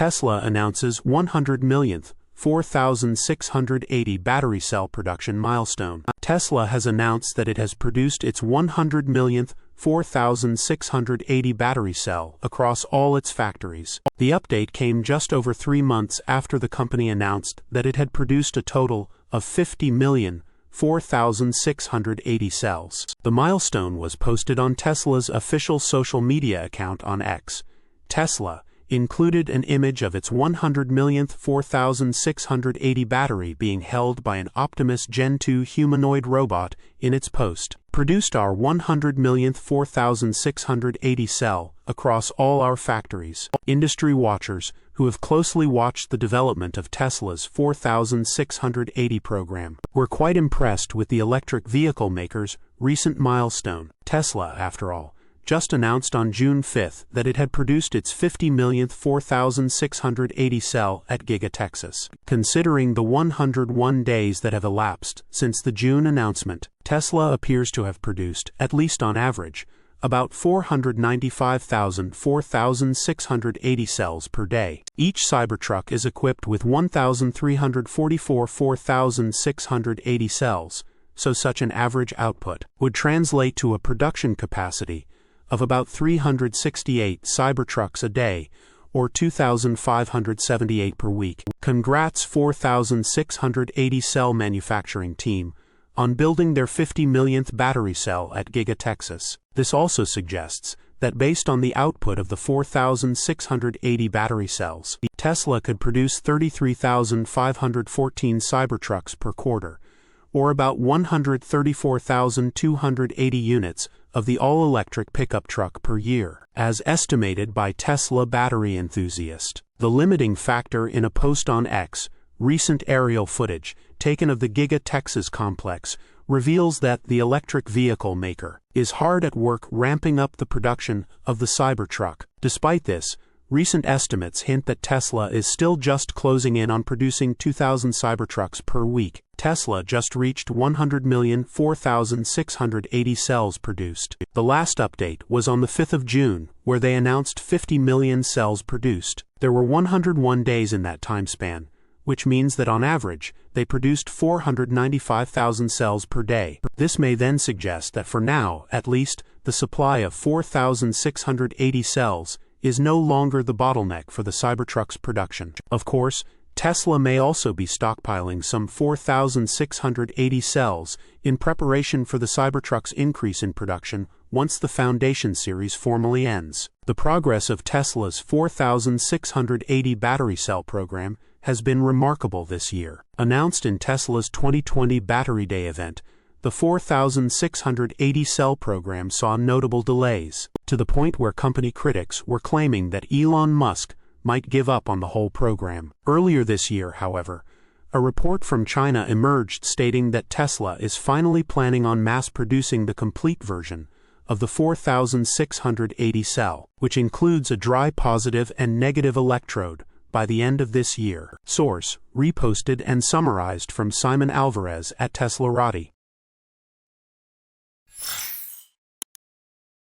Tesla announces 100 millionth, 4,680 battery cell production milestone. Tesla has announced that it has produced its 100 millionth, 4,680 battery cell across all its factories. The update came just over 3 months after the company announced that it had produced a total of 50 million, 4,680 cells. The milestone was posted on Tesla's official social media account on X. Tesla included an image of its 100 millionth 4,680 battery being held by an Optimus Gen 2 humanoid robot in its post. Produced our 100 millionth 4,680 cell across all our factories. Industry watchers who have closely watched the development of Tesla's 4,680 program were quite impressed with the electric vehicle maker's recent milestone. Tesla, after all, just announced on June 5 that it had produced its 50 millionth 4,680 cell at Giga Texas. Considering the 101 days that have elapsed since the June announcement, Tesla appears to have produced, at least on average, about 495,000 cells per day. Each Cybertruck is equipped with 1,344 4,680 cells, so such an average output would translate to a production capacity of about 368 Cybertrucks a day, or 2,578 per week. Congrats 4,680 cell manufacturing team on building their 50 millionth battery cell at Giga Texas. This also suggests that based on the output of the 4,680 battery cells, Tesla could produce 33,514 Cybertrucks per quarter, or about 134,280 units of the all-electric pickup truck per year, as estimated by Tesla battery enthusiast. The limiting factor in a post on X, recent aerial footage taken of the Giga Texas complex, reveals that the electric vehicle maker is hard at work ramping up the production of the Cybertruck. Despite this, recent estimates hint that Tesla is still just closing in on producing 2,000 Cybertrucks per week. Tesla just reached 100 million 4,680 cells produced. The last update was on the 5th of June, where they announced 50 million cells produced. There were 101 days in that time span, which means that on average, they produced 495,000 cells per day. This may then suggest that for now, at least, the supply of 4,680 cells is no longer the bottleneck for the Cybertruck's production. Of course, Tesla may also be stockpiling some 4,680 cells in preparation for the Cybertruck's increase in production once the Foundation series formally ends. The progress of Tesla's 4,680 battery cell program has been remarkable this year. Announced in Tesla's 2020 Battery Day event, the 4,680 cell program saw notable delays, to the point where company critics were claiming that Elon Musk might give up on the whole program. Earlier this year, however, a report from China emerged stating that Tesla is finally planning on mass-producing the complete version of the 4,680 cell, which includes a dry positive and negative electrode, by the end of this year. Source: reposted and summarized from Simon Alvarez at teslarati.